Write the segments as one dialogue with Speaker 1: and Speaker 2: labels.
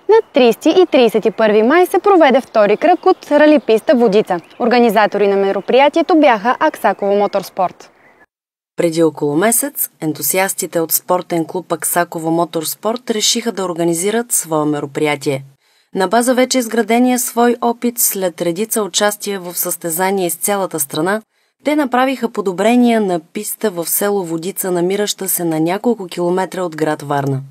Speaker 1: На 30 и 31 май се проведе втори кръг от рали писта Водица. Организатори на мероприятието бяха Аксаково Моторспорт.
Speaker 2: Преди около месец ентусиастите от спортен клуб Аксаково Моторспорт решиха да организират свое мероприятие. На база вече изградения свой опит след редица участия в състезания из цялата страна, те направиха подобрения на писта в село Водица, намираща се на няколко километра от град Варна.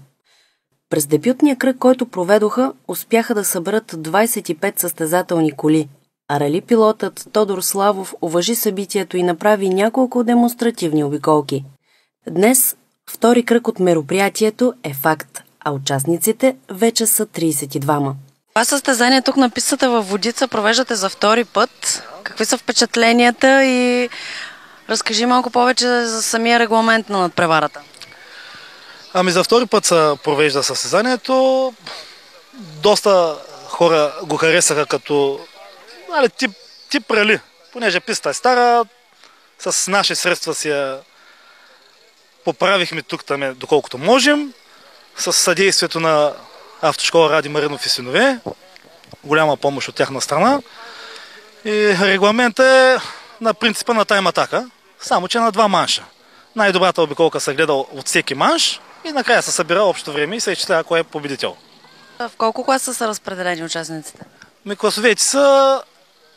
Speaker 2: През дебютния кръг, който проведоха, успяха да съберат 25 състезателни коли, а рали пилотът Тодор Славов уважи събитието и направи няколко демонстративни обиколки. Днес втори кръг от мероприятието е факт, а участниците вече са 32-ма.
Speaker 3: Това състезание тук на пистата във Водица провеждате за втори път. Какви са впечатленията и разкажи малко повече за самия регламент на надпреварата?
Speaker 4: За втори път се провежда състезанието. Доста хора го харесаха като тип рали, понеже писта е стара, с наши средства си я поправихме тук, доколкото можем, с съдействието на автошкола Ради Маринов и синове, голяма помощ от тяхна страна. И регламентът е на принципа на тайм-атака, само че на 2 манша. Най-добрата обиколка се гледа от всеки манш и накрая се събира общо време и се изчислява кой е победител.
Speaker 3: В колко класа са разпределени участниците?
Speaker 4: Класовете са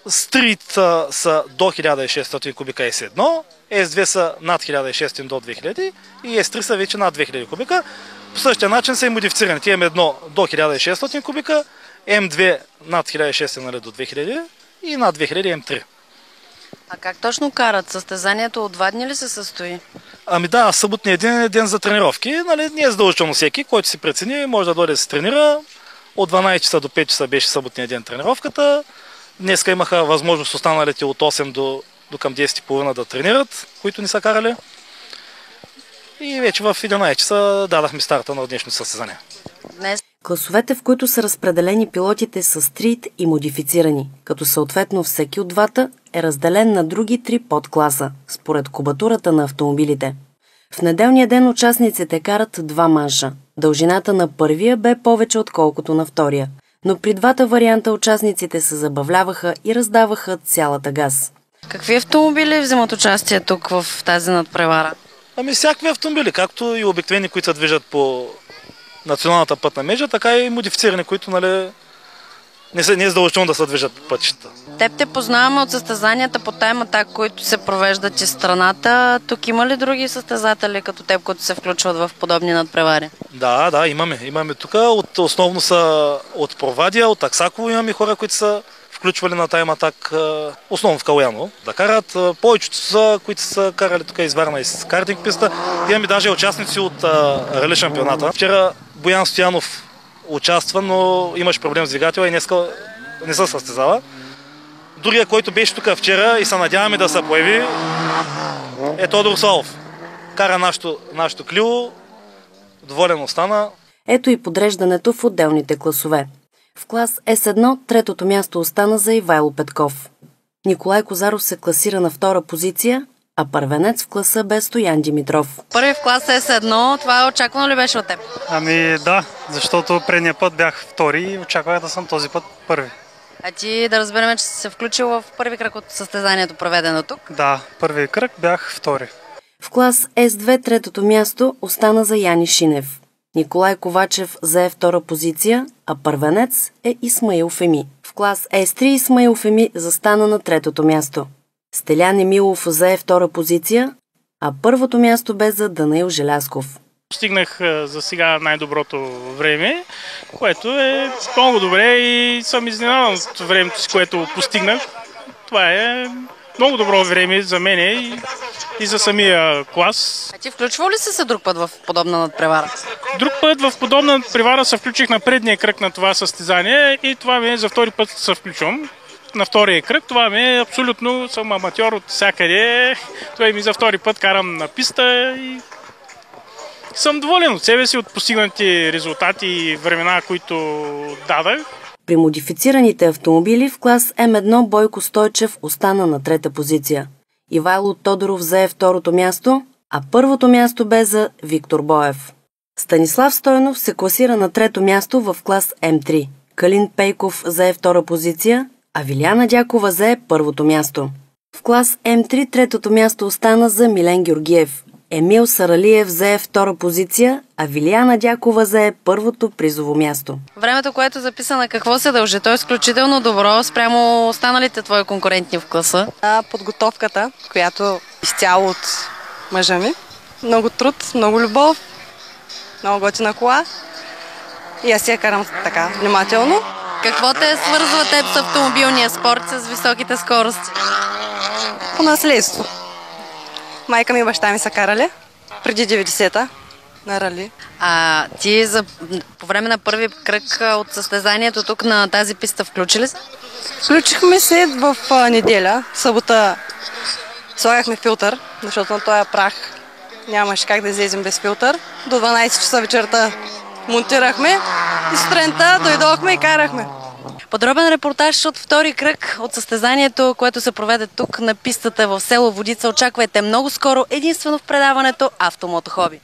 Speaker 4: стрит са до 1600 кубика S1, S2 са над 1600 до 2000 и S3 са вече над 2000 кубика. По същия начин са и модифицирани. М1 до 1600 кубика, М2 над 1600 до 2000 и над 2000 М3.
Speaker 3: А как точно карат? Състезанието от 2 дни ли се състои?
Speaker 4: Да, съботния ден е ден за тренировки. Не е задължително всеки, който си прецени, може да дойде да се тренира. От 12 часа до 5 часа беше съботния ден тренировката. Днеска имаха възможност останалите от 8 до към 10:30 да тренират, които не са карали. И вече в 11 часа дадахме старта на днешното състезание.
Speaker 2: Класовете, в които са разпределени пилотите, са стрит и модифицирани, като съответно всеки от двата е разделен на други 3 подкласа, според кубатурата на автомобилите. В неделния ден участниците карат 2 манша. Дължината на първия бе повече отколкото на втория, но при двата варианта участниците се забавляваха и раздаваха цялата газ.
Speaker 3: Какви автомобили вземат участие тук в тази надпревара?
Speaker 4: Всякакви автомобили, както и обикновени, които се движат по националната пътна мрежа, така и модифицирани, които не е задължително да се движат по пътищата.
Speaker 3: Теб те познаваме от състезанията по тайм-атак, които се провеждат из страната. Тук има ли други състезатели като теб, които се включват в подобни надпревари? Да, имаме тук. Основно са от Провадия, от Аксаково имаме хора, които са включвали на тайм-атак, основно в Калояно да карат. Повечето са, които са карали тук из Варна и с картинг писта. Имаме даже участници от рали шампионата. Вчера Боян Стоянов участва, но имаш проблем с двигателя и днеска не се състезава. Другия, който беше тук вчера и се надяваме да се появи, е Тодор Славов. Кара нашото Клио, доволен остана.
Speaker 2: Ето и подреждането в отделните класове. В клас С1 третото място остана за Ивайло Петков. Николай Козаров се класира на 2-ра позиция, а първенец в класа бе Стоян Димитров.
Speaker 3: Първи в клас С1, това очаквано ли беше от теб?
Speaker 5: Да, защото предния път бях втори и очаквах да съм този път първи.
Speaker 3: А ти да разберем, че си се включил в първи кръг от състезанието, проведено тук?
Speaker 5: Да, първи кръг бях втори.
Speaker 2: В клас С2 третото място остана за Яни Шинев. Николай Ковачев зае 2-ра позиция, а първенец е Исмаил Феми. В клас С3 Исмаил Феми застана на 3-то място. Стелян Емилов зае 2-ра позиция, а първото място бе за Данаил Желязков.
Speaker 6: Стигнах за сега най-доброто време, което е много добре и съм изненадан от времето си, което постигнах. Това е много добро време за мен и за самия клас.
Speaker 3: А ти включвал ли си се друг път в подобна надпревара?
Speaker 6: Друг път в подобна надпревара се включих на предния кръг на това състезание и това ми е за втори път се включвам. На втория кръг, това ми е абсолютно, съм аматьор от всякъде. Това ми за втори път карам на писта и съм доволен от себе си, от постигнати резултати и времена, които дадах.
Speaker 2: При модифицираните автомобили в клас М1 Бойко Стойчев остана на 3-та позиция. Ивайло Тодоров зае 2-то място, а първото място бе за Виктор Боев. Станислав Стоянов се класира на трето място в клас М3. Калин Пейков зае втора позиция, а Вилияна Дякова зае първото място. В клас М3 третото място остана за Милен Георгиев. Емил Саралиев зае втора позиция, а Вилияна Дякова зае първото призово място.
Speaker 3: Времето, което е записано, на какво се дължи? То е изключително добро спрямо останалите твои конкурентни в класа.
Speaker 7: Подготовката, която изцяло от мъжа ми. Много труд, много любов, много готина кола. И аз я карам така внимателно.
Speaker 3: Какво те свързва теб с автомобилния спорт, с високите скорости?
Speaker 7: По наследство. Майка ми и баща ми са карали преди 90-та на рали.
Speaker 3: А ти по време на първи кръг от състезанието тук на тази писта включи ли се?
Speaker 7: Включихме се в неделя. Събота слагахме филтър, защото на този прах нямаше как да излезем без филтър. До 12 часа вечерта монтирахме и сутринта дойдохме и карахме.
Speaker 3: Подробен репортаж от втори кръг от състезанието, което се проведе тук на пистата в село Водица. Очаквайте много скоро единствено в предаването Автомото Хоби.